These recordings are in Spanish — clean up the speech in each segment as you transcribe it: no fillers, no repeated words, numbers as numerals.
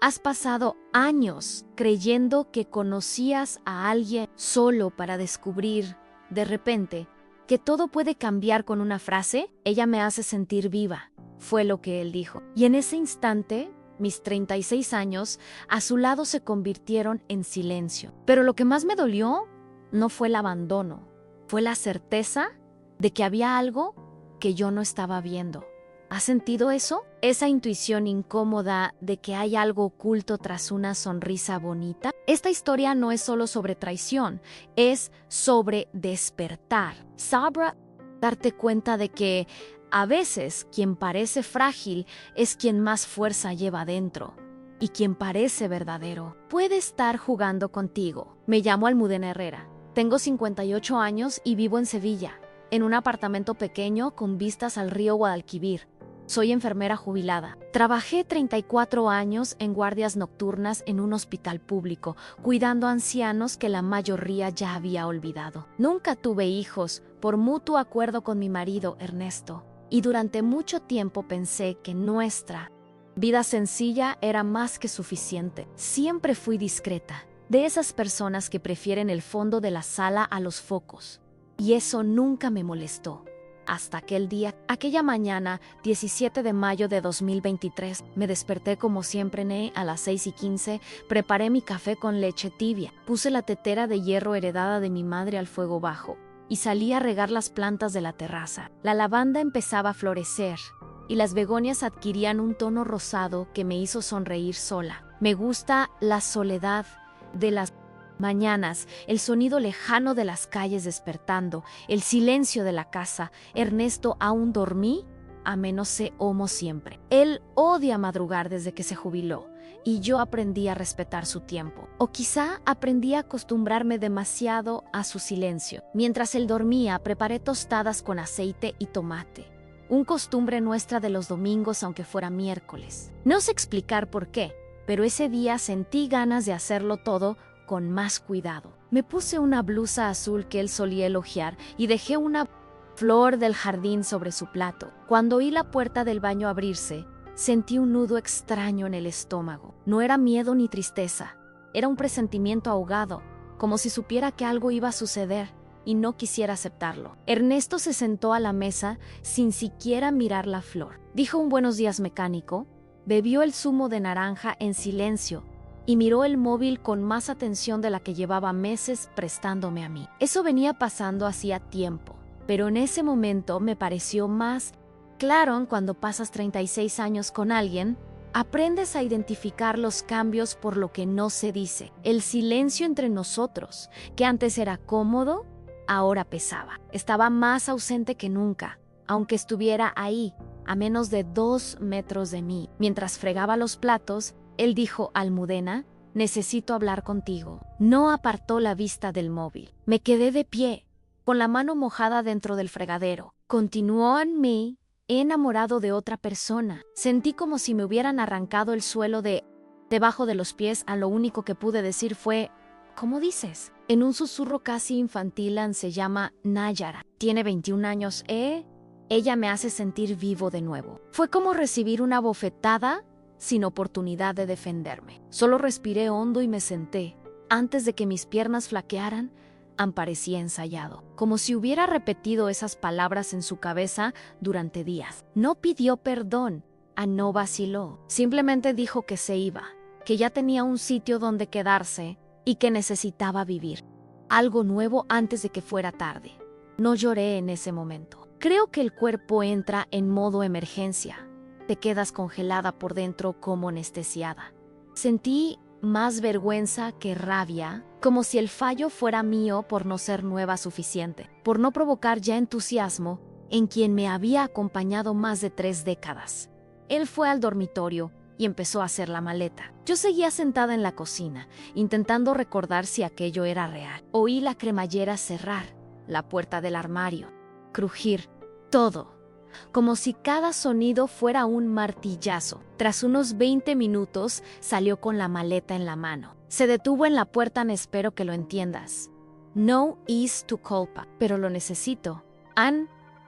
Has pasado años creyendo que conocías a alguien solo para descubrir, de repente, que todo puede cambiar con una frase. Ella me hace sentir viva, fue lo que él dijo. Y en ese instante, mis 36 años a su lado se convirtieron en silencio. Pero lo que más me dolió no fue el abandono, fue la certeza de que había algo que yo no estaba viendo. ¿Has sentido eso? Esa intuición incómoda de que hay algo oculto tras una sonrisa bonita. Esta historia no es solo sobre traición, es sobre despertar. Sabra, darte cuenta de que a veces quien parece frágil es quien más fuerza lleva dentro. Y quien parece verdadero puede estar jugando contigo. Me llamo Almudena Herrera. Tengo 58 años y vivo en Sevilla, en un apartamento pequeño con vistas al río Guadalquivir. Soy enfermera jubilada. Trabajé 34 años en guardias nocturnas en un hospital público, cuidando a ancianos que la mayoría ya había olvidado. Nunca tuve hijos, por mutuo acuerdo con mi marido, Ernesto. Y durante mucho tiempo pensé que nuestra vida sencilla era más que suficiente. Siempre fui discreta, de esas personas que prefieren el fondo de la sala a los focos. Y eso nunca me molestó. Hasta aquel día, aquella mañana, 17 de mayo de 2023, me desperté como siempre a las 6:15, preparé mi café con leche tibia, puse la tetera de hierro heredada de mi madre al fuego bajo y salí a regar las plantas de la terraza. La lavanda empezaba a florecer y las begonias adquirían un tono rosado que me hizo sonreír sola. Me gusta la soledad de las mañanas, el sonido lejano de las calles despertando, el silencio de la casa. Ernesto aún dormí, a menos se homo siempre. Él odia madrugar desde que se jubiló, y yo aprendí a respetar su tiempo. O quizá aprendí a acostumbrarme demasiado a su silencio. Mientras él dormía, preparé tostadas con aceite y tomate. Un costumbre nuestra de los domingos, aunque fuera miércoles. No sé explicar por qué, pero ese día sentí ganas de hacerlo todo con más cuidado. Me puse una blusa azul que él solía elogiar y dejé una flor del jardín sobre su plato. Cuando oí la puerta del baño abrirse, sentí un nudo extraño en el estómago. No era miedo ni tristeza, era un presentimiento ahogado, como si supiera que algo iba a suceder y no quisiera aceptarlo. Ernesto se sentó a la mesa sin siquiera mirar la flor. Dijo un buenos días mecánico, bebió el zumo de naranja en silencio y miró el móvil con más atención de la que llevaba meses prestándome a mí. Eso venía pasando hacía tiempo, pero en ese momento me pareció más claro. Cuando pasas 36 años con alguien, aprendes a identificar los cambios por lo que no se dice. El silencio entre nosotros, que antes era cómodo, ahora pesaba. Estaba más ausente que nunca, aunque estuviera ahí, a menos de 2 metros de mí. Mientras fregaba los platos, él dijo: Almudena, necesito hablar contigo. No apartó la vista del móvil. Me quedé de pie, con la mano mojada dentro del fregadero. Continuó en mí, enamorado de otra persona. Sentí como si me hubieran arrancado el suelo debajo de los pies. A lo único que pude decir fue: ¿cómo dices? En un susurro casi infantil. Se llama Nayara. Tiene 21 años, Ella me hace sentir vivo de nuevo. Fue como recibir una bofetada sin oportunidad de defenderme. Solo respiré hondo y me senté. Antes de que mis piernas flaquearan, parecía ensayado, como si hubiera repetido esas palabras en su cabeza durante días. No pidió perdón, no vaciló. Simplemente dijo que se iba, que ya tenía un sitio donde quedarse y que necesitaba vivir algo nuevo antes de que fuera tarde. No lloré en ese momento. Creo que el cuerpo entra en modo emergencia. Te quedas congelada por dentro como anestesiada. Sentí más vergüenza que rabia, como si el fallo fuera mío por no ser nueva suficiente, por no provocar ya entusiasmo en quien me había acompañado más de 3 décadas. Él fue al dormitorio y empezó a hacer la maleta. Yo seguía sentada en la cocina, intentando recordar si aquello era real. Oí la cremallera cerrar, la puerta del armario, crujir, todo, como si cada sonido fuera un martillazo. Tras unos 20 minutos, salió con la maleta en la mano. Se detuvo en la puerta. Espero que lo entiendas. No es tu culpa, pero lo necesito.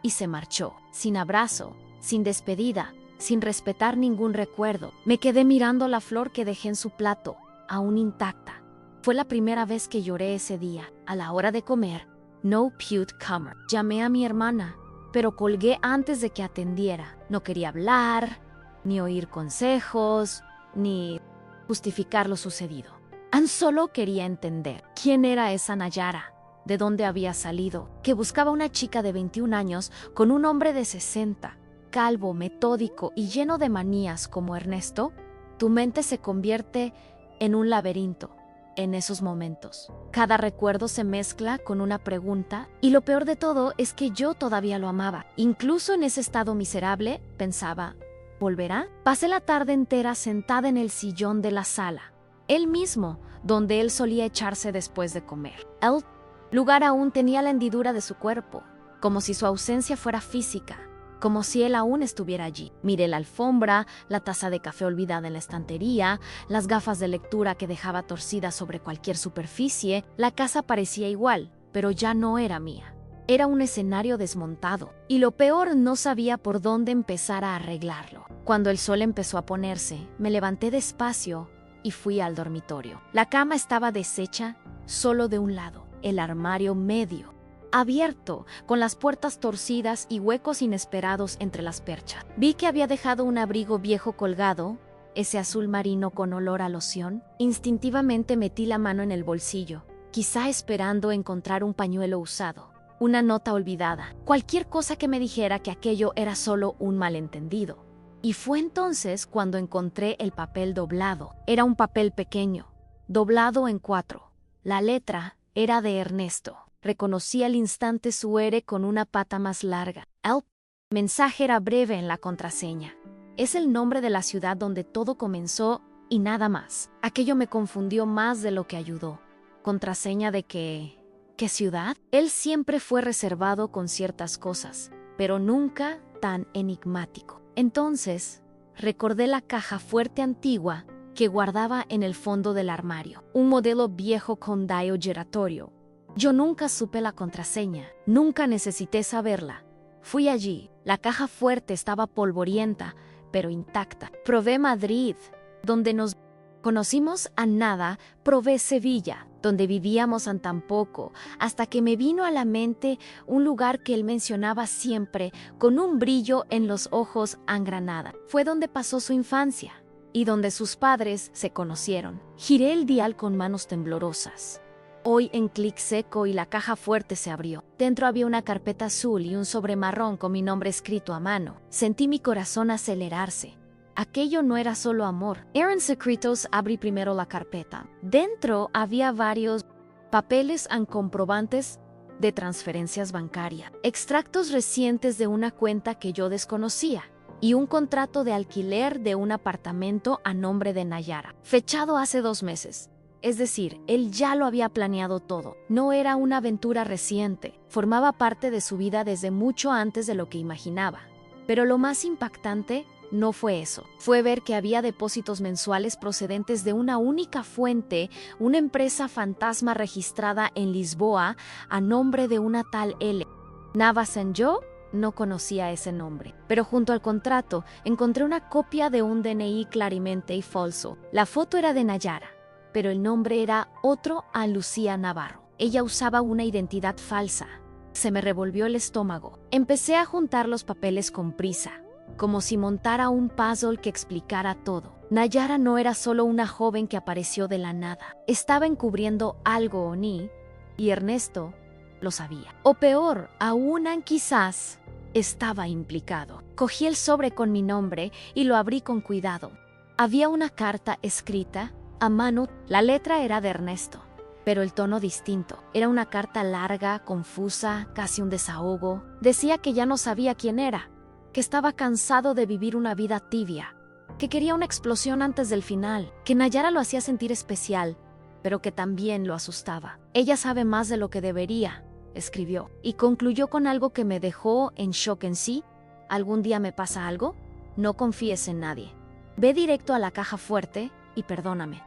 Y se marchó, sin abrazo, sin despedida, sin respetar ningún recuerdo. Me quedé mirando la flor que dejé en su plato, aún intacta. Fue la primera vez que lloré ese día. A la hora de comer, no pude comer. Llamé a mi hermana, pero colgué antes de que atendiera. No quería hablar, ni oír consejos, ni justificar lo sucedido. Solo quería entender quién era esa Nayara, de dónde había salido, que buscaba una chica de 21 años con un hombre de 60, calvo, metódico y lleno de manías como Ernesto. Tu mente se convierte en un laberinto en esos momentos. Cada recuerdo se mezcla con una pregunta y lo peor de todo es que yo todavía lo amaba. Incluso en ese estado miserable, pensaba, ¿volverá? Pasé la tarde entera sentada en el sillón de la sala, el mismo donde él solía echarse después de comer. El lugar aún tenía la hendidura de su cuerpo, como si su ausencia fuera física, como si él aún estuviera allí. Miré la alfombra, la taza de café olvidada en la estantería, las gafas de lectura que dejaba torcidas sobre cualquier superficie. La casa parecía igual, pero ya no era mía. Era un escenario desmontado, y lo peor, no sabía por dónde empezar a arreglarlo. Cuando el sol empezó a ponerse, me levanté despacio y fui al dormitorio. La cama estaba deshecha solo de un lado, el armario medio, abierto, con las puertas torcidas y huecos inesperados entre las perchas. Vi que había dejado un abrigo viejo colgado, ese azul marino con olor a loción. Instintivamente metí la mano en el bolsillo, quizá esperando encontrar un pañuelo usado, una nota olvidada, cualquier cosa que me dijera que aquello era solo un malentendido. Y fue entonces cuando encontré el papel doblado. Era un papel pequeño, doblado en 4. La letra era de Ernesto. Reconocí al instante su R con una pata más larga. El mensaje era breve en la contraseña. Es el nombre de la ciudad donde todo comenzó y nada más. Aquello me confundió más de lo que ayudó. ¿Contraseña de qué? ¿Qué ciudad? Él siempre fue reservado con ciertas cosas, pero nunca tan enigmático. Entonces, recordé la caja fuerte antigua que guardaba en el fondo del armario, un modelo viejo con dial giratorio. Yo nunca supe la contraseña, nunca necesité saberla. Fui allí, la caja fuerte estaba polvorienta, pero intacta. Probé Madrid, donde nos conocimos, a nada. Probé Sevilla, donde vivíamos a tan poco, hasta que me vino a la mente un lugar que él mencionaba siempre, con un brillo en los ojos a Granada. Fue donde pasó su infancia y donde sus padres se conocieron. Giré el dial con manos temblorosas. Hoy en clic seco y la caja fuerte se abrió. Dentro había una carpeta azul y un sobre marrón con mi nombre escrito a mano. Sentí mi corazón acelerarse. Aquello no era solo amor. Eran secretos. Abrí primero la carpeta. Dentro había varios papeles y comprobantes de transferencias bancarias, extractos recientes de una cuenta que yo desconocía y un contrato de alquiler de un apartamento a nombre de Nayara, fechado hace 2 meses. Es decir, él ya lo había planeado todo. No era una aventura reciente, formaba parte de su vida desde mucho antes de lo que imaginaba. Pero lo más impactante no fue eso, fue ver que había depósitos mensuales procedentes de una única fuente, una empresa fantasma registrada en Lisboa a nombre de una tal L. Navas. Yo no conocía ese nombre, pero junto al contrato encontré una copia de un DNI claramente y falso. La foto era de Nayara, pero el nombre era otro a Lucía Navarro. Ella usaba una identidad falsa. Se me revolvió el estómago. Empecé a juntar los papeles con prisa, como si montara un puzzle que explicara todo. Nayara no era solo una joven que apareció de la nada. Estaba encubriendo algo, Oni, y Ernesto lo sabía. O peor, aún quizás estaba implicado. Cogí el sobre con mi nombre y lo abrí con cuidado. Había una carta escrita a mano. La letra era de Ernesto, pero el tono distinto. Era una carta larga, confusa, casi un desahogo. Decía que ya no sabía quién era, que estaba cansado de vivir una vida tibia, que quería una explosión antes del final, que Nayara lo hacía sentir especial, pero que también lo asustaba. Ella sabe más de lo que debería, escribió, y concluyó con algo que me dejó en shock en sí. ¿Algún día me pasa algo? No confíes en nadie. Ve directo a la caja fuerte y perdóname.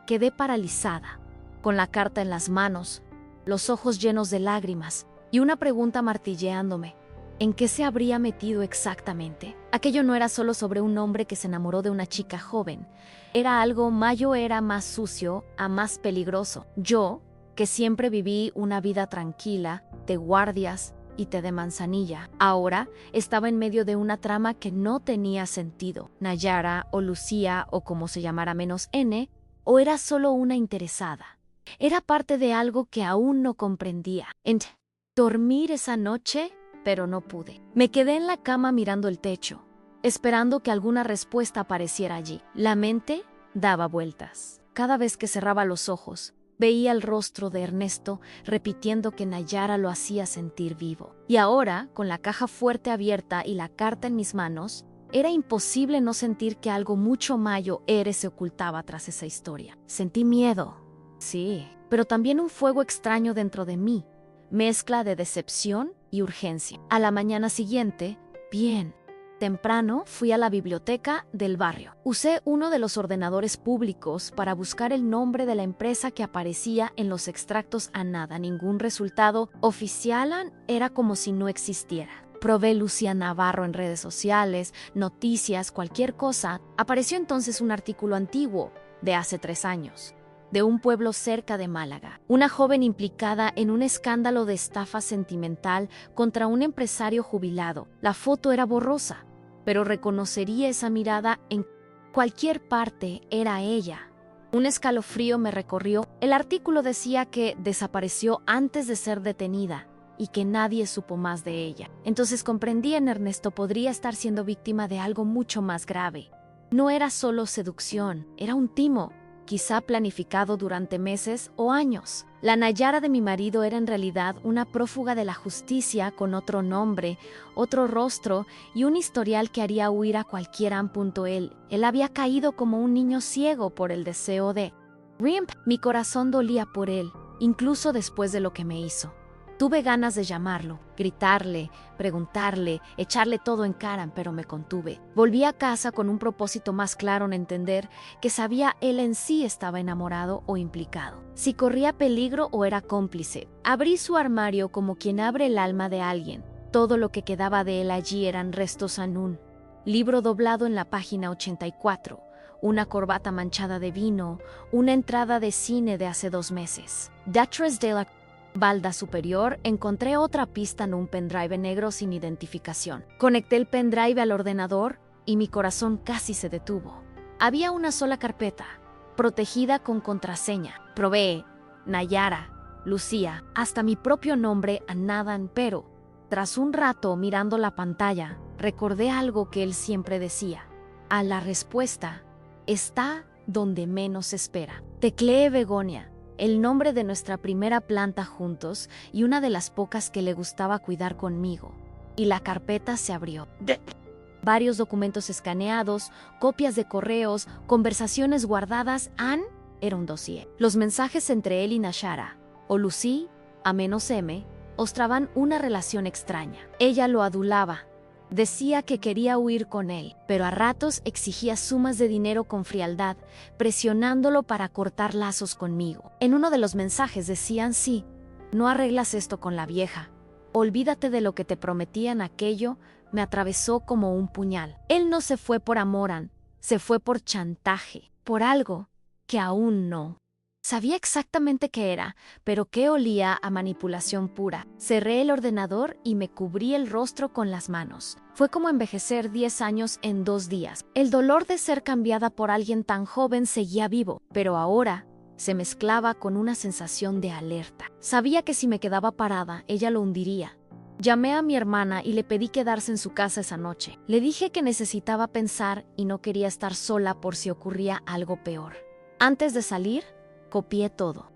Quedé paralizada, con la carta en las manos, los ojos llenos de lágrimas y una pregunta martilleándome. ¿En qué se habría metido exactamente? Aquello no era solo sobre un hombre que se enamoró de una chica joven. Era algo mayo, era más sucio, a más peligroso. Yo, que siempre viví una vida tranquila, de guardias y té de manzanilla, ahora estaba en medio de una trama que no tenía sentido. Nayara o Lucía o como se llamara menos N, o era solo una interesada. Era parte de algo que aún no comprendía. Dormir esa noche, pero no pude. Me quedé en la cama mirando el techo, esperando que alguna respuesta apareciera allí. La mente daba vueltas. Cada vez que cerraba los ojos, veía el rostro de Ernesto repitiendo que Nayara lo hacía sentir vivo. Y ahora, con la caja fuerte abierta y la carta en mis manos, era imposible no sentir que algo mucho mayo se ocultaba tras esa historia. Sentí miedo, sí, pero también un fuego extraño dentro de mí, mezcla de decepción y urgencia. A la mañana siguiente, bien temprano, fui a la biblioteca del barrio. Usé uno de los ordenadores públicos para buscar el nombre de la empresa que aparecía en los extractos. A nada, ningún resultado oficial, era como si no existiera. Probé Lucía Navarro en redes sociales, noticias, cualquier cosa. Apareció entonces un artículo antiguo, de hace 3 años. De un pueblo cerca de Málaga. Una joven implicada en un escándalo de estafa sentimental contra un empresario jubilado. La foto era borrosa, pero reconocería esa mirada en cualquier parte. Era ella. Un escalofrío me recorrió. El artículo decía que desapareció antes de ser detenida y que nadie supo más de ella. Entonces comprendí en Ernesto podría estar siendo víctima de algo mucho más grave. No era solo seducción, era un timo, quizá planificado durante meses o años. La Nayara de mi marido era en realidad una prófuga de la justicia con otro nombre, otro rostro y un historial que haría huir a cualquiera. Él había caído como un niño ciego por el deseo de Rimp. Mi corazón dolía por él, incluso después de lo que me hizo. Tuve ganas de llamarlo, gritarle, preguntarle, echarle todo en cara, pero me contuve. Volví a casa con un propósito más claro en entender que sabía él en sí estaba enamorado o implicado. Si corría peligro o era cómplice. Abrí su armario como quien abre el alma de alguien. Todo lo que quedaba de él allí eran restos en un libro doblado en la página 84, una corbata manchada de vino, una entrada de cine de hace 2 meses. Detrás de la balda superior encontré otra pista en un pendrive negro sin identificación. Conecté el pendrive al ordenador y mi corazón casi se detuvo. Había una sola carpeta, protegida con contraseña. Probé Nayara, Lucía, hasta mi propio nombre a nadan, pero tras un rato mirando la pantalla, recordé algo que él siempre decía. A la respuesta está donde menos espera. Tecleé Begonia, el nombre de nuestra primera planta juntos y una de las pocas que le gustaba cuidar conmigo. Y la carpeta se abrió. Varios documentos escaneados, copias de correos, conversaciones guardadas. Era un dossier. Los mensajes entre él y Nayara, o Lucy, a menos M, mostraban una relación extraña. Ella lo adulaba. Decía que quería huir con él, pero a ratos exigía sumas de dinero con frialdad, presionándolo para cortar lazos conmigo. En uno de los mensajes decían: sí, no arreglas esto con la vieja. Olvídate de lo que te prometían. Aquello me atravesó como un puñal. Él no se fue por amor, se fue por chantaje, por algo que aún no sabía exactamente qué era, pero que olía a manipulación pura. Cerré el ordenador y me cubrí el rostro con las manos. Fue como envejecer 10 años en 2 días. El dolor de ser cambiada por alguien tan joven seguía vivo, pero ahora se mezclaba con una sensación de alerta. Sabía que si me quedaba parada, ella lo hundiría. Llamé a mi hermana y le pedí quedarse en su casa esa noche. Le dije que necesitaba pensar y no quería estar sola por si ocurría algo peor. Antes de salir, copié todo.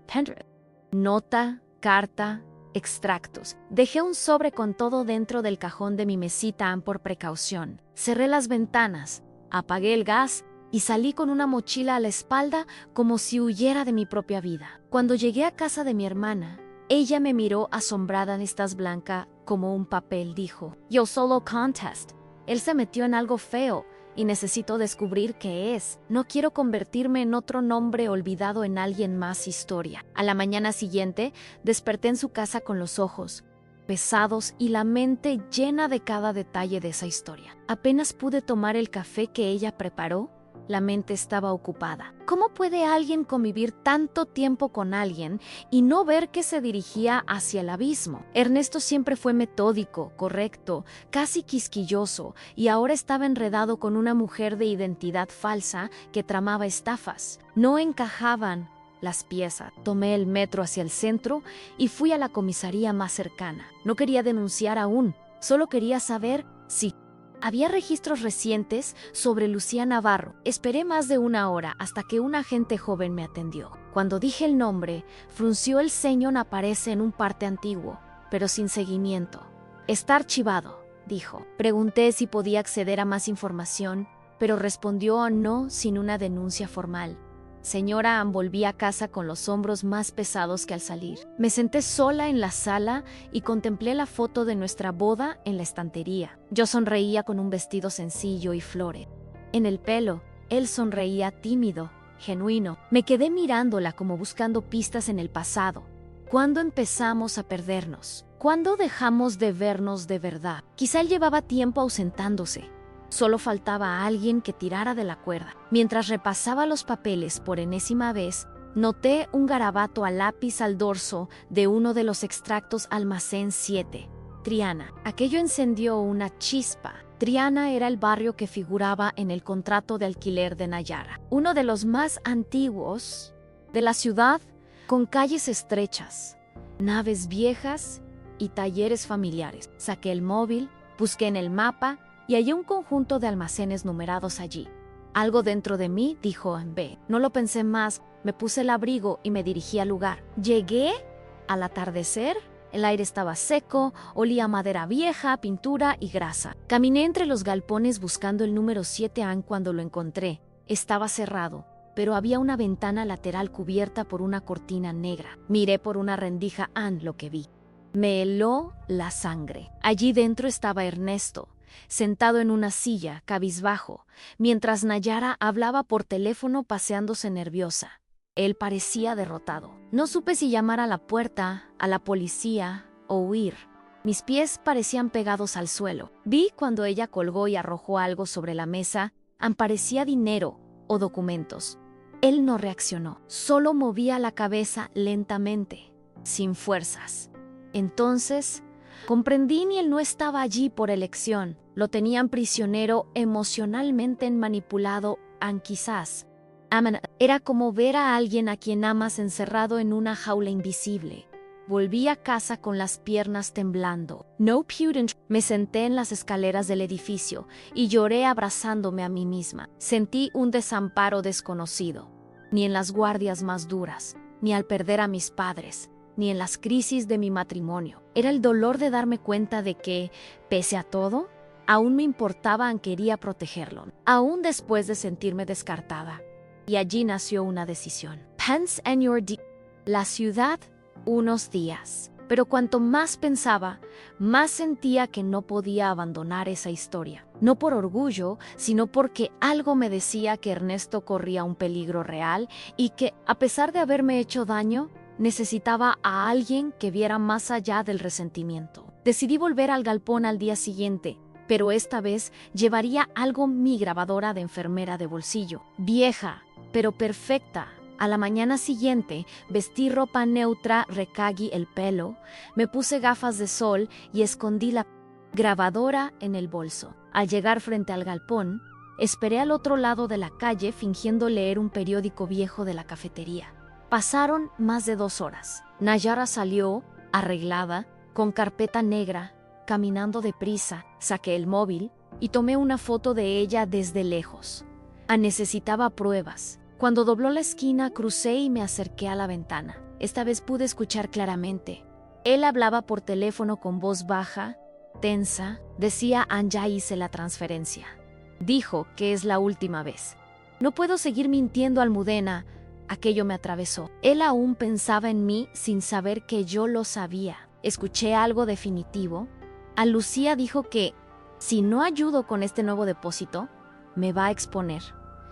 Nota, carta, extractos. Dejé un sobre con todo dentro del cajón de mi mesita por precaución. Cerré las ventanas, apagué el gas y salí con una mochila a la espalda como si huyera de mi propia vida. Cuando llegué a casa de mi hermana, ella me miró asombrada. «Estás blanca como un papel», dijo. «Yo solo contest. Él se metió en algo feo y necesito descubrir qué es. No quiero convertirme en otro nombre olvidado en alguien más historia». A la mañana siguiente, desperté en su casa con los ojos pesados y la mente llena de cada detalle de esa historia. Apenas pude tomar el café que ella preparó, la mente estaba ocupada. ¿Cómo puede alguien convivir tanto tiempo con alguien y no ver que se dirigía hacia el abismo? Ernesto siempre fue metódico, correcto, casi quisquilloso, y ahora estaba enredado con una mujer de identidad falsa que tramaba estafas. No encajaban las piezas. Tomé el metro hacia el centro y fui a la comisaría más cercana. No quería denunciar aún, solo quería saber si había registros recientes sobre Lucía Navarro. Esperé más de una hora hasta que un agente joven me atendió. Cuando dije el nombre, frunció el ceño. Aparece en un parte antiguo, pero sin seguimiento. Está archivado, dijo. Pregunté si podía acceder a más información, pero respondió no sin una denuncia formal. Señora, volví a casa con los hombros más pesados que al salir. Me senté sola en la sala y contemplé la foto de nuestra boda en la estantería. Yo sonreía con un vestido sencillo y flores. En el pelo, él sonreía tímido, genuino. Me quedé mirándola como buscando pistas en el pasado. ¿Cuándo empezamos a perdernos? ¿Cuándo dejamos de vernos de verdad? Quizá él llevaba tiempo ausentándose. Solo faltaba alguien que tirara de la cuerda. Mientras repasaba los papeles por enésima vez, noté un garabato a lápiz al dorso de uno de los extractos Almacén 7, Triana. Aquello encendió una chispa. Triana era el barrio que figuraba en el contrato de alquiler de Nayara, uno de los más antiguos de la ciudad, con calles estrechas, naves viejas y talleres familiares. Saqué el móvil, busqué en el mapa y hallé un conjunto de almacenes numerados allí. Algo dentro de mí dijo en B. No lo pensé más, me puse el abrigo y me dirigí al lugar. Llegué al atardecer, el aire estaba seco, olía a madera vieja, pintura y grasa. Caminé entre los galpones buscando el número 7A cuando lo encontré. Estaba cerrado, pero había una ventana lateral cubierta por una cortina negra. Miré por una rendija lo que vi. Me heló la sangre. Allí dentro estaba Ernesto, sentado en una silla, cabizbajo, mientras Nayara hablaba por teléfono paseándose nerviosa. Él parecía derrotado. No supe si llamar a la puerta, a la policía o huir. Mis pies parecían pegados al suelo. Vi cuando ella colgó y arrojó algo sobre la mesa, parecía dinero o documentos. Él no reaccionó, solo movía la cabeza lentamente, sin fuerzas. Entonces comprendí ni él no estaba allí por elección. Lo tenían prisionero emocionalmente manipulado, quizás. Era como ver a alguien a quien amas encerrado en una jaula invisible. Volví a casa con las piernas temblando. No pude. Me senté en las escaleras del edificio y lloré abrazándome a mí misma. Sentí un desamparo desconocido. Ni en las guardias más duras, ni al perder a mis padres, ni en las crisis de mi matrimonio. Era el dolor de darme cuenta de que, pese a todo, aún me importaba y quería protegerlo, aún después de sentirme descartada. Y allí nació una decisión. Pence and la ciudad, unos días. Pero cuanto más pensaba, más sentía que no podía abandonar esa historia. No por orgullo, sino porque algo me decía que Ernesto corría un peligro real y que, a pesar de haberme hecho daño, necesitaba a alguien que viera más allá del resentimiento. Decidí volver al galpón al día siguiente, pero esta vez llevaría algo mi grabadora de enfermera de bolsillo. Vieja, pero perfecta. A la mañana siguiente, vestí ropa neutra, recagué el pelo, me puse gafas de sol y escondí la grabadora en el bolso. Al llegar frente al galpón, esperé al otro lado de la calle fingiendo leer un periódico viejo de la cafetería. Pasaron más de 2 horas. Nayara salió, arreglada, con carpeta negra, caminando deprisa. Saqué el móvil y tomé una foto de ella desde lejos. Necesitaba pruebas. Cuando dobló la esquina, crucé y me acerqué a la ventana. Esta vez pude escuchar claramente. Él hablaba por teléfono con voz baja, tensa. Decía: ya hice la transferencia. Dijo que es la última vez. No puedo seguir mintiendo, Almudena. Aquello me atravesó. Él aún pensaba en mí sin saber que yo lo sabía. Escuché algo definitivo. A Lucía dijo que, si no ayudo con este nuevo depósito, me va a exponer.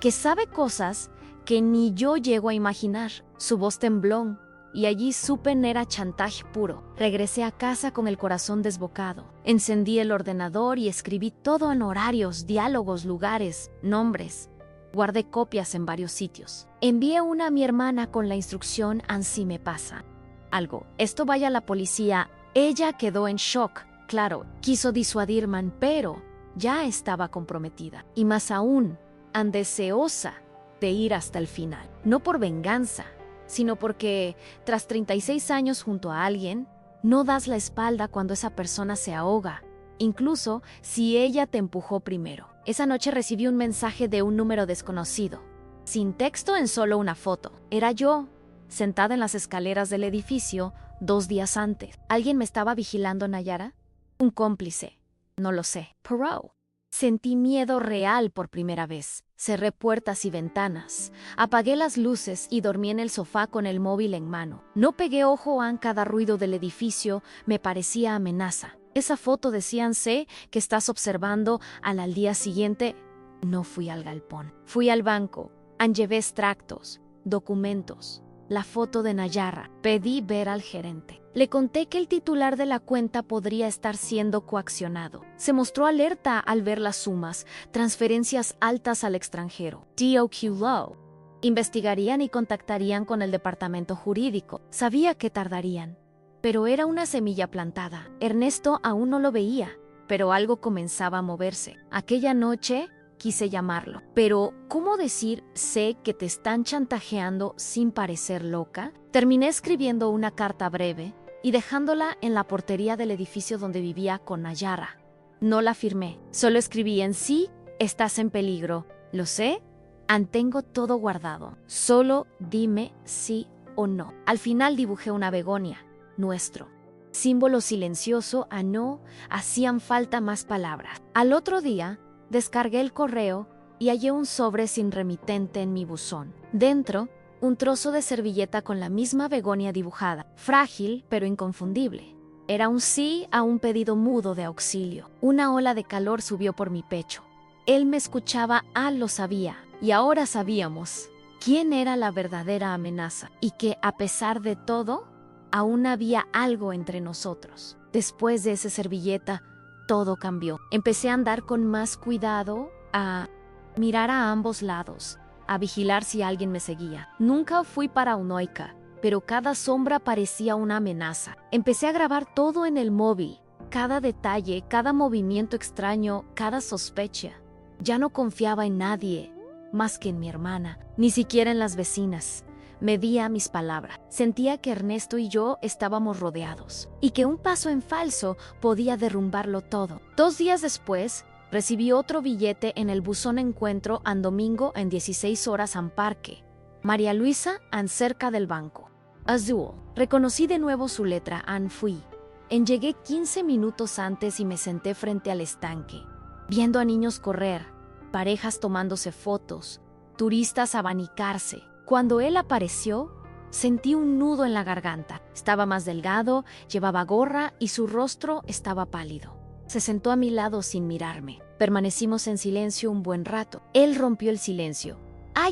Que sabe cosas que ni yo llego a imaginar. Su voz tembló. y allí supe era chantaje puro. Regresé a casa con el corazón desbocado. Encendí el ordenador y escribí todo en horarios, diálogos, lugares, nombres. Guardé copias en varios sitios. Envié una a mi hermana con la instrucción «Ansí me pasa algo. Esto vaya a la policía». Ella quedó en shock. Claro, quiso disuadirme, pero ya estaba comprometida. Y más aún, deseosa de ir hasta el final. No por venganza, sino porque, tras 36 años junto a alguien, no das la espalda cuando esa persona se ahoga, incluso si ella te empujó primero. Esa noche recibí un mensaje de un número desconocido, sin texto, en solo una foto. Era yo, sentada en las escaleras del edificio 2 días antes. ¿Alguien me estaba vigilando, Nayara? ¿Un cómplice? No lo sé. Poirot. Sentí miedo real por primera vez. Cerré puertas y ventanas. Apagué las luces y dormí en el sofá con el móvil en mano. No pegué ojo a cada ruido del edificio, me parecía amenaza. Esa foto decían, sé que estás observando al día siguiente. No fui al galpón. Fui al banco. Llevé extractos, documentos, la foto de Nayara. Pedí ver al gerente. Le conté que el titular de la cuenta podría estar siendo coaccionado. Se mostró alerta al ver las sumas, transferencias altas al extranjero. DOQ Low. Investigarían y contactarían con el departamento jurídico. Sabía que tardarían. Pero era una semilla plantada. Ernesto aún no lo veía, pero algo comenzaba a moverse. Aquella noche quise llamarlo. Pero, ¿cómo decir sé que te están chantajeando sin parecer loca? Terminé escribiendo una carta breve y dejándola en la portería del edificio donde vivía con Nayara. No la firmé, solo escribí en sí, estás en peligro. Lo sé, tengo todo guardado. Solo dime sí o no. Al final dibujé una begonia, nuestro. Símbolo silencioso a no, hacían falta más palabras. Al otro día, descargué el correo y hallé un sobre sin remitente en mi buzón. Dentro, un trozo de servilleta con la misma begonia dibujada, frágil pero inconfundible. Era un sí a un pedido mudo de auxilio. Una ola de calor subió por mi pecho. Él me escuchaba, lo sabía, y ahora sabíamos quién era la verdadera amenaza, y que, a pesar de todo, aún había algo entre nosotros. Después de esa servilleta, todo cambió. Empecé a andar con más cuidado, a mirar a ambos lados, a vigilar si alguien me seguía. Nunca fui paranoica, pero cada sombra parecía una amenaza. Empecé a grabar todo en el móvil, cada detalle, cada movimiento extraño, cada sospecha. Ya no confiaba en nadie, más que en mi hermana, ni siquiera en las vecinas. Medía mis palabras. Sentía que Ernesto y yo estábamos rodeados, y que un paso en falso podía derrumbarlo todo. 2 días después, recibí otro billete en el buzón encuentro en domingo en 16 horas en parque. María Luisa, cerca del banco. Azul. Reconocí de nuevo su letra, fui. Llegué 15 minutos antes y me senté frente al estanque, viendo a niños correr, parejas tomándose fotos, turistas abanicarse. Cuando él apareció, sentí un nudo en la garganta. Estaba más delgado, llevaba gorra y su rostro estaba pálido. Se sentó a mi lado sin mirarme. Permanecimos en silencio un buen rato. Él rompió el silencio.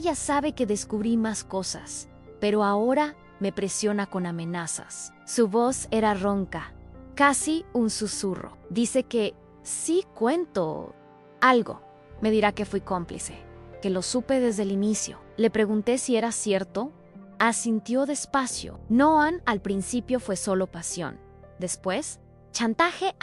Ya sabe que descubrí más cosas, pero ahora me presiona con amenazas. Su voz era ronca, casi un susurro. Dice que sí cuento algo. Me dirá que fui cómplice, que lo supe desde el inicio. Le pregunté si era cierto. Asintió despacio. No, al principio fue solo pasión. Después, chantaje,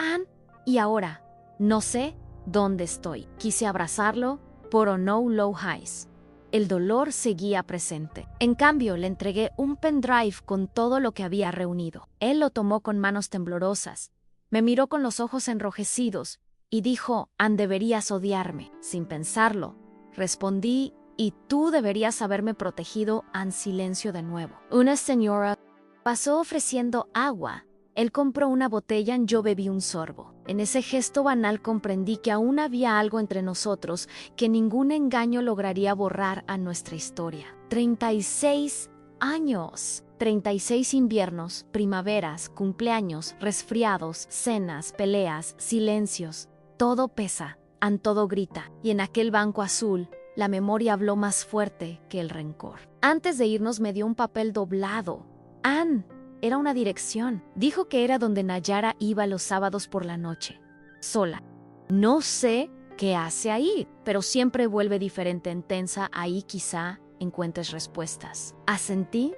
y ahora, no sé dónde estoy. Quise abrazarlo, pero no lo hice. El dolor seguía presente. En cambio, le entregué un pendrive con todo lo que había reunido. Él lo tomó con manos temblorosas. Me miró con los ojos enrojecidos y dijo, deberías odiarme. Sin pensarlo, respondí, y tú deberías haberme protegido. Silencio de nuevo. Una señora pasó ofreciendo agua. Él compró una botella y yo bebí un sorbo. En ese gesto banal comprendí que aún había algo entre nosotros que ningún engaño lograría borrar a nuestra historia. 36 años. 36 inviernos, primaveras, cumpleaños, resfriados, cenas, peleas, silencios. Todo pesa, todo grita. Y en aquel banco azul, la memoria habló más fuerte que el rencor. Antes de irnos me dio un papel doblado, Ann, era una dirección. Dijo que era donde Nayara iba los sábados por la noche, sola. No sé qué hace ahí, pero siempre vuelve diferente en Tensa. Ahí quizá encuentres respuestas. Asentí.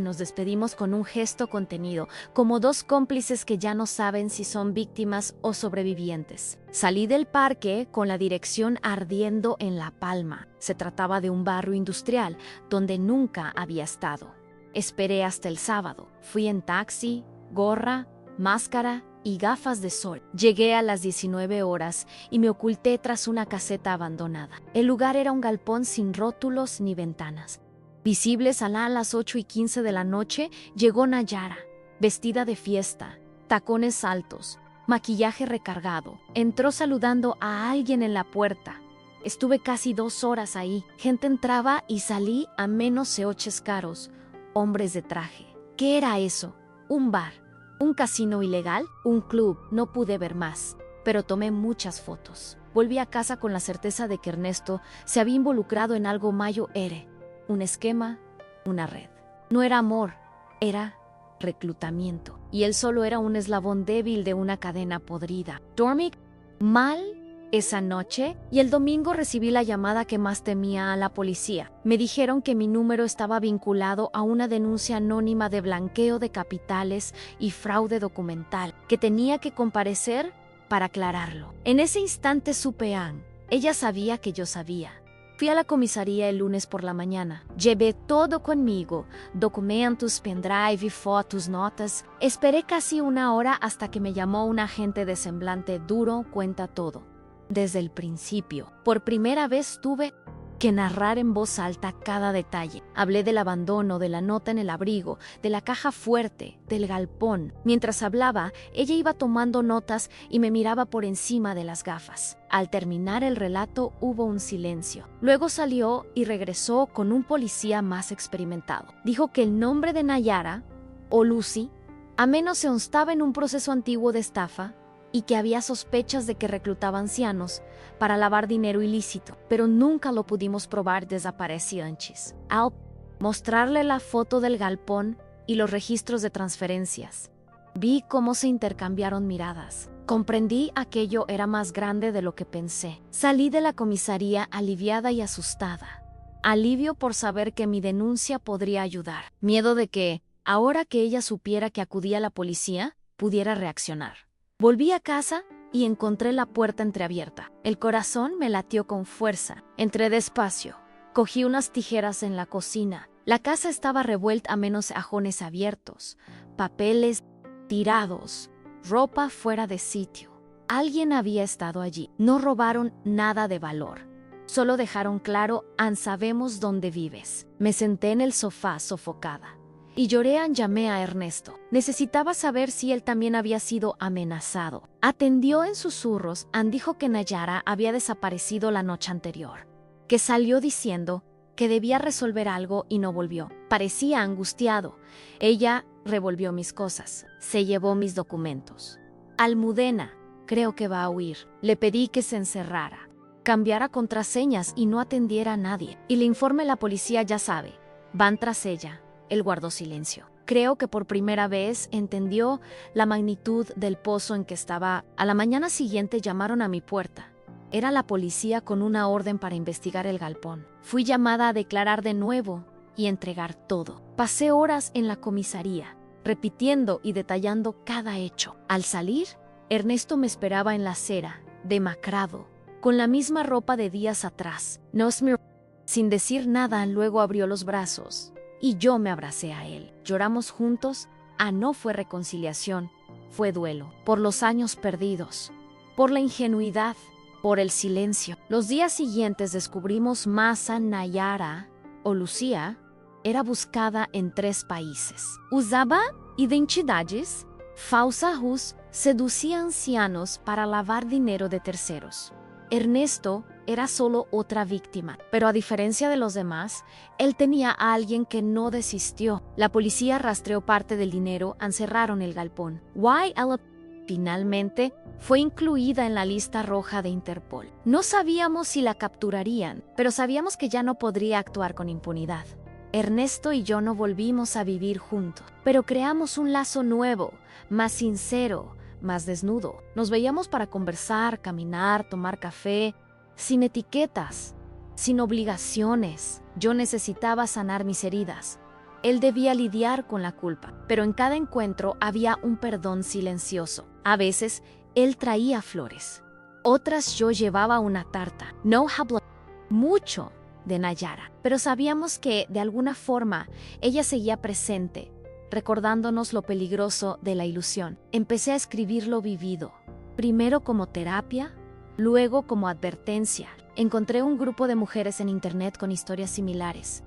Nos despedimos con un gesto contenido, como dos cómplices que ya no saben si son víctimas o sobrevivientes. Salí del parque con la dirección ardiendo en la palma. Se trataba de un barrio industrial donde nunca había estado. Esperé hasta el sábado. Fui en taxi, gorra, máscara y gafas de sol. Llegué a las 19 horas y me oculté tras una caseta abandonada. El lugar era un galpón sin rótulos ni ventanas. Visibles a las 8:15 de la noche, llegó Nayara, vestida de fiesta, tacones altos, maquillaje recargado. Entró saludando a alguien en la puerta. Estuve casi 2 horas ahí. Gente entraba y salí a menos de 8 caros. Hombres de traje. ¿Qué era eso? ¿Un bar? ¿Un casino ilegal? ¿Un club? No pude ver más, pero tomé muchas fotos. Volví a casa con la certeza de que Ernesto se había involucrado en algo mayo ere. Un esquema, una red. No era amor, era reclutamiento. Y él solo era un eslabón débil de una cadena podrida. Dormí mal esa noche y el domingo recibí la llamada que más temía a la policía. Me dijeron que mi número estaba vinculado a una denuncia anónima de blanqueo de capitales y fraude documental, que tenía que comparecer para aclararlo. En ese instante supe Ann. Ella sabía que yo sabía. Fui a la comisaría el lunes por la mañana. Llevé todo conmigo, documentos, pendrive, fotos, notas. Esperé casi 1 hora hasta que me llamó un agente de semblante duro. Cuenta todo. Desde el principio. Por primera vez tuve que narrar en voz alta cada detalle. Hablé del abandono, de la nota en el abrigo, de la caja fuerte, del galpón. Mientras hablaba, ella iba tomando notas y me miraba por encima de las gafas. Al terminar el relato hubo un silencio. Luego salió y regresó con un policía más experimentado. Dijo que el nombre de Nayara, o Lucy, a menos se constaba en un proceso antiguo de estafa, y que había sospechas de que reclutaba ancianos para lavar dinero ilícito, pero nunca lo pudimos probar. Desapareció antes. Al mostrarle la foto del galpón y los registros de transferencias, vi cómo se intercambiaron miradas. Comprendí aquello era más grande de lo que pensé. Salí de la comisaría aliviada y asustada. Alivio por saber que mi denuncia podría ayudar. Miedo de que, ahora que ella supiera que acudía a la policía, pudiera reaccionar. Volví a casa y encontré la puerta entreabierta. El corazón me latió con fuerza. Entré despacio. Cogí unas tijeras en la cocina. La casa estaba revuelta a menos cajones abiertos, papeles tirados, ropa fuera de sitio. Alguien había estado allí. No robaron nada de valor. Solo dejaron claro: Ann, sabemos dónde vives. Me senté en el sofá sofocada. Y lloré. Llamé a Ernesto. Necesitaba saber si él también había sido amenazado. Atendió en susurros. Ann dijo que Nayara había desaparecido la noche anterior, que salió diciendo que debía resolver algo y no volvió. Parecía angustiado. Ella revolvió mis cosas, se llevó mis documentos. Almudena, creo que va a huir. Le pedí que se encerrara, cambiara contraseñas y no atendiera a nadie. Y le informe: la policía ya sabe, van tras ella. Él guardó silencio. Creo que por primera vez entendió la magnitud del pozo en que estaba. A la mañana siguiente llamaron a mi puerta. Era la policía con una orden para investigar el galpón. Fui llamada a declarar de nuevo y entregar todo. Pasé horas en la comisaría, repitiendo y detallando cada hecho. Al salir, Ernesto me esperaba en la acera, demacrado, con la misma ropa de días atrás. Nos miró sin decir nada. Luego abrió los brazos y yo me abracé a él. Lloramos juntos. No fue reconciliación, fue duelo. Por los años perdidos, por la ingenuidad, por el silencio. Los días siguientes descubrimos más. Nayara, o Lucía, era buscada en 3 países. Usaba identidades falsas, seducía ancianos para lavar dinero de terceros. Ernesto era solo otra víctima, pero a diferencia de los demás, él tenía a alguien que no desistió. La policía rastreó parte del dinero. Encerraron el galpón. YL finalmente fue incluida en la lista roja de Interpol. No sabíamos si la capturarían, pero sabíamos que ya no podría actuar con impunidad. Ernesto y yo no volvimos a vivir juntos, pero creamos un lazo nuevo, más sincero, más desnudo. Nos veíamos para conversar, caminar, tomar café, sin etiquetas, sin obligaciones. Yo necesitaba sanar mis heridas. Él debía lidiar con la culpa, pero en cada encuentro había un perdón silencioso. A veces, él traía flores. Otras yo llevaba una tarta. No habló mucho de Nayara, pero sabíamos que, de alguna forma, ella seguía presente, recordándonos lo peligroso de la ilusión. Empecé a escribir lo vivido, primero como terapia, luego como advertencia. Encontré un grupo de mujeres en internet con historias similares.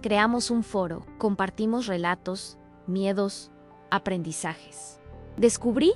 Creamos un foro, compartimos relatos, miedos, aprendizajes. Descubrí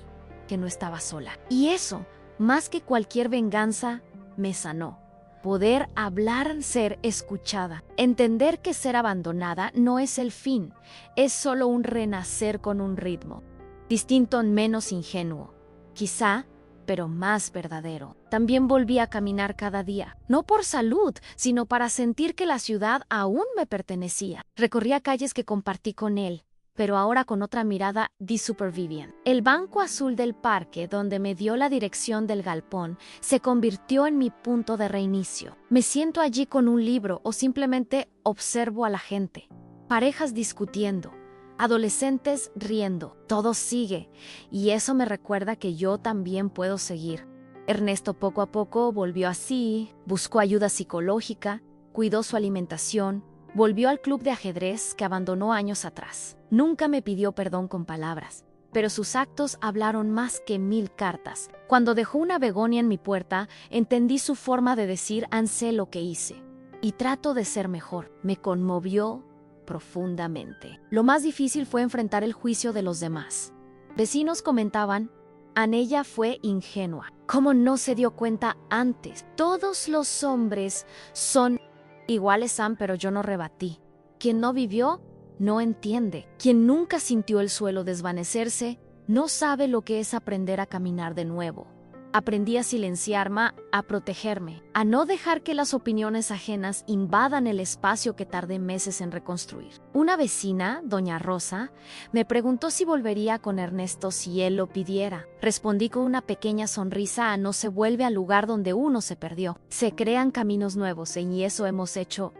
que no estaba sola. Y eso, más que cualquier venganza, me sanó. Poder hablar, ser escuchada. Entender que ser abandonada no es el fin, es solo un renacer con un ritmo. Distinto, menos ingenuo. Quizá, pero más verdadero. También volví a caminar cada día, no por salud, sino para sentir que la ciudad aún me pertenecía. Recorría calles que compartí con él, pero ahora con otra mirada de superviviente. El banco azul del parque, donde me dio la dirección del galpón, se convirtió en mi punto de reinicio. Me siento allí con un libro o simplemente observo a la gente. Parejas discutiendo, adolescentes riendo, todo sigue, y eso me recuerda que yo también puedo seguir. Ernesto poco a poco volvió así, buscó ayuda psicológica, cuidó su alimentación, volvió al club de ajedrez que abandonó años atrás. Nunca me pidió perdón con palabras, pero sus actos hablaron más que 1000 cartas. Cuando dejó una begonia en mi puerta, entendí su forma de decir sé lo que hice, y trato de ser mejor. Me conmovió profundamente. Lo más difícil fue enfrentar el juicio de los demás. Vecinos comentaban, Anella fue ingenua. ¿Cómo no se dio cuenta antes? Todos los hombres son iguales, Sam, pero yo no rebatí. Quien no vivió, no entiende. Quien nunca sintió el suelo desvanecerse, no sabe lo que es aprender a caminar de nuevo. Aprendí a silenciarme, a protegerme, a no dejar que las opiniones ajenas invadan el espacio que tardé meses en reconstruir. Una vecina, doña Rosa, me preguntó si volvería con Ernesto si él lo pidiera. Respondí con una pequeña sonrisa no se vuelve al lugar donde uno se perdió. Se crean caminos nuevos y eso hemos hecho,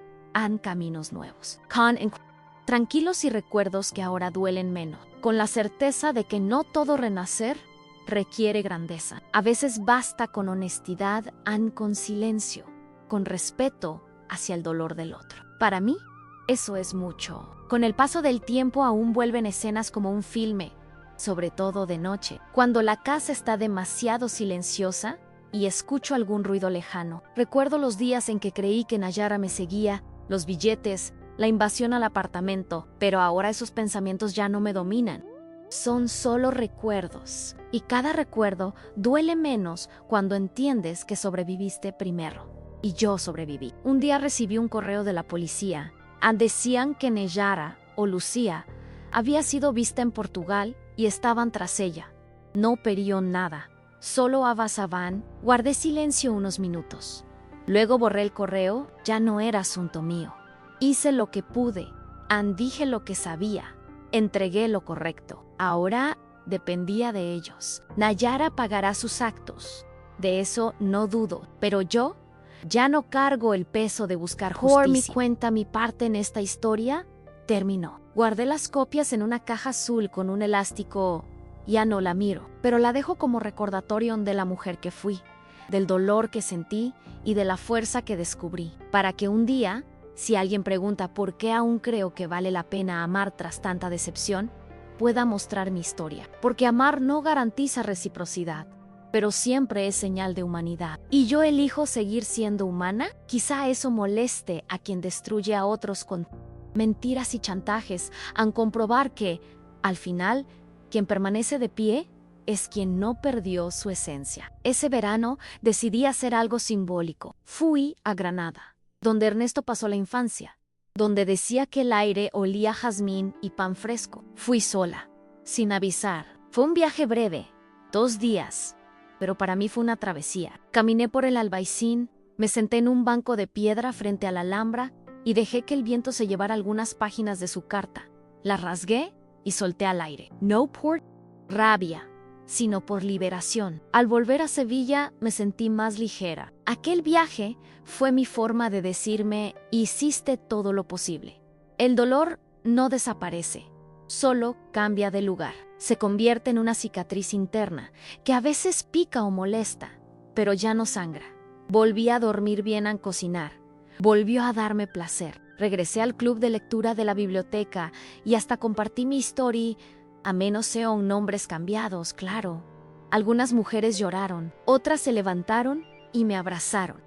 caminos nuevos. Tranquilos y recuerdos que ahora duelen menos, con la certeza de que no todo renacer requiere grandeza. A veces basta con honestidad, con silencio, con respeto hacia el dolor del otro. Para mí, eso es mucho. Con el paso del tiempo aún vuelven escenas como un filme, sobre todo de noche, cuando la casa está demasiado silenciosa y escucho algún ruido lejano. Recuerdo los días en que creí que Nayara me seguía, los billetes, la invasión al apartamento, pero ahora esos pensamientos ya no me dominan. Son solo recuerdos, y cada recuerdo duele menos cuando entiendes que sobreviviste primero. Y yo sobreviví. Un día recibí un correo de la policía. Decían que Nayara, o Lucía, había sido vista en Portugal y estaban tras ella. No perió nada, solo avanzaban. Guardé silencio unos minutos. Luego borré el correo, ya no era asunto mío. Hice lo que pude, dije lo que sabía, entregué lo correcto. Ahora dependía de ellos. Nayara pagará sus actos, de eso no dudo, pero yo ya no cargo el peso de buscar justicia. Por mi cuenta, mi parte en esta historia terminó. Guardé las copias en una caja azul con un elástico. Ya no la miro, pero la dejo como recordatorio de la mujer que fui, del dolor que sentí y de la fuerza que descubrí, para que un día, si alguien pregunta por qué aún creo que vale la pena amar tras tanta decepción, pueda mostrar mi historia. Porque amar no garantiza reciprocidad, pero siempre es señal de humanidad. ¿Y yo elijo seguir siendo humana? Quizá eso moleste a quien destruye a otros con mentiras y chantajes, comprobar que, al final, quien permanece de pie es quien no perdió su esencia. Ese verano decidí hacer algo simbólico. Fui a Granada, donde Ernesto pasó la infancia, donde decía que el aire olía a jazmín y pan fresco. Fui sola, sin avisar. Fue un viaje breve, 2 días, pero para mí fue una travesía. Caminé por el Albaicín, me senté en un banco de piedra frente a la Alhambra y dejé que el viento se llevara algunas páginas de su carta. La rasgué y solté al aire. No por rabia, sino por liberación. Al volver a Sevilla me sentí más ligera. Aquel viaje fue mi forma de decirme: hiciste todo lo posible. El dolor no desaparece, solo cambia de lugar. Se convierte en una cicatriz interna que a veces pica o molesta, pero ya no sangra. Volví a dormir bien al cocinar. Volvió a darme placer. Regresé al club de lectura de la biblioteca y hasta compartí mi historia, a menos sean nombres cambiados, claro. Algunas mujeres lloraron, otras se levantaron y me abrazaron.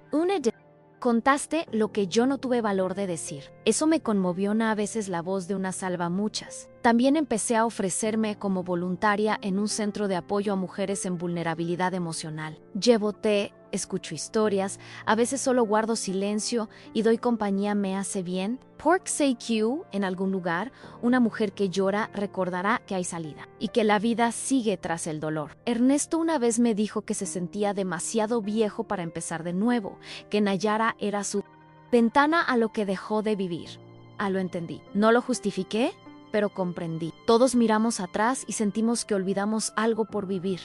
Contaste lo que yo no tuve valor de decir. Eso me conmovió. A veces la voz de una salva muchas. También empecé a ofrecerme como voluntaria en un centro de apoyo a mujeres en vulnerabilidad emocional. Llevo té, escucho historias, a veces solo guardo silencio y doy compañía. Me hace bien. Pork say Q, en algún lugar, una mujer que llora recordará que hay salida y que la vida sigue tras el dolor. Ernesto una vez me dijo que se sentía demasiado viejo para empezar de nuevo, que Nayara era su ventana a lo que dejó de vivir. Lo entendí. No lo justifiqué, pero comprendí. Todos miramos atrás y sentimos que olvidamos algo por vivir.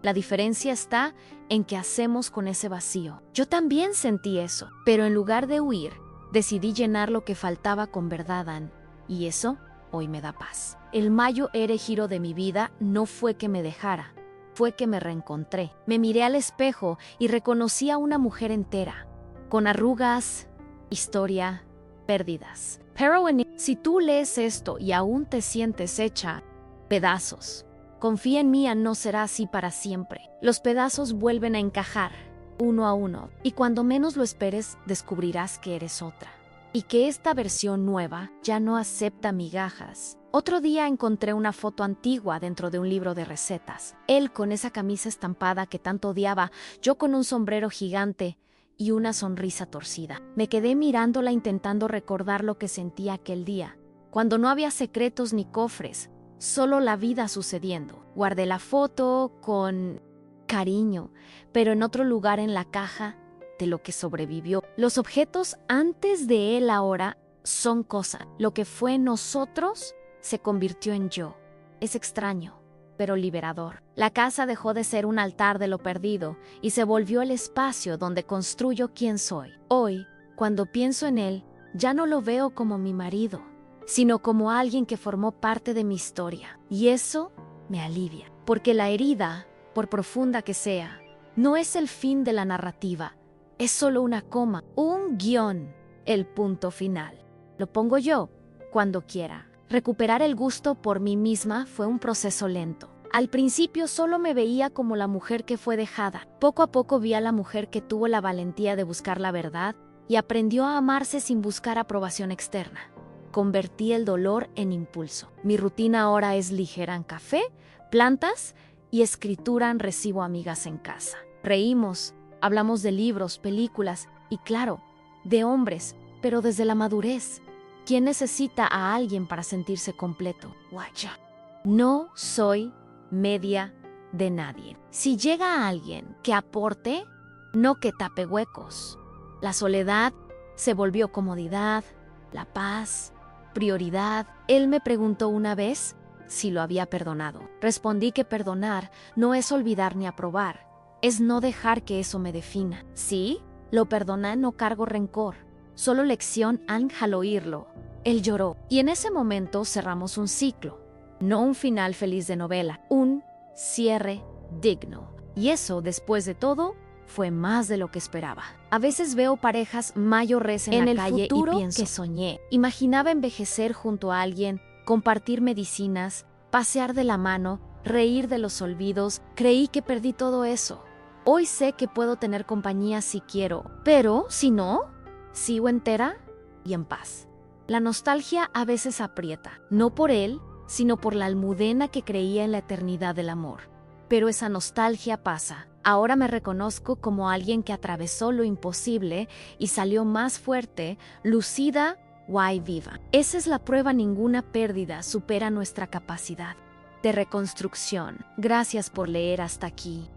La diferencia está en qué hacemos con ese vacío. Yo también sentí eso, pero en lugar de huir, decidí llenar lo que faltaba con verdad, y eso hoy me da paz. El mayor giro de mi vida no fue que me dejara, fue que me reencontré. Me miré al espejo y reconocí a una mujer entera, con arrugas, historia, pérdidas. Pero si tú lees esto y aún te sientes hecha pedazos, confía en mí, no será así para siempre. Los pedazos vuelven a encajar, uno a uno, y cuando menos lo esperes, descubrirás que eres otra. Y que esta versión nueva ya no acepta migajas. Otro día encontré una foto antigua dentro de un libro de recetas. Él con esa camisa estampada que tanto odiaba, yo con un sombrero gigante y una sonrisa torcida. Me quedé mirándola intentando recordar lo que sentía aquel día, cuando no había secretos ni cofres, solo la vida sucediendo. Guardé la foto con cariño, pero en otro lugar en la caja de lo que sobrevivió. Los objetos antes de él ahora son cosa. Lo que fue nosotros se convirtió en yo. Es extraño, pero liberador. La casa dejó de ser un altar de lo perdido y se volvió el espacio donde construyo quién soy. Hoy, cuando pienso en él, ya no lo veo como mi marido, sino como alguien que formó parte de mi historia. Y eso me alivia, porque la herida, por profunda que sea, no es el fin de la narrativa, es solo una coma, un guión, el punto final. Lo pongo yo, cuando quiera. Recuperar el gusto por mí misma fue un proceso lento. Al principio solo me veía como la mujer que fue dejada. Poco a poco vi a la mujer que tuvo la valentía de buscar la verdad y aprendió a amarse sin buscar aprobación externa. Convertí el dolor en impulso. Mi rutina ahora es ligera en café, plantas y escritura. Recibo amigas en casa. Reímos, hablamos de libros, películas y, claro, de hombres, pero desde la madurez. ¿Quién necesita a alguien para sentirse completo? Guacha. No soy media de nadie. Si llega alguien que aporte, no que tape huecos. La soledad se volvió comodidad, la paz, prioridad. Él me preguntó una vez si lo había perdonado. Respondí que perdonar no es olvidar ni aprobar, es no dejar que eso me defina. Sí, lo perdoné, no cargo rencor, solo lección al oírlo. Él lloró y en ese momento cerramos un ciclo, no un final feliz de novela, un cierre digno. Y eso, después de todo, fue más de lo que esperaba. A veces veo parejas mayores en la calle y pienso que soñé. Imaginaba envejecer junto a alguien, compartir medicinas, pasear de la mano, reír de los olvidos. Creí que perdí todo eso. Hoy sé que puedo tener compañía si quiero, pero si no, sigo entera y en paz. La nostalgia a veces aprieta, no por él, sino por la almudena que creía en la eternidad del amor. Pero esa nostalgia pasa. Ahora me reconozco como alguien que atravesó lo imposible y salió más fuerte, lucida, guay, viva. Esa es la prueba: ninguna pérdida supera nuestra capacidad de reconstrucción. Gracias por leer hasta aquí.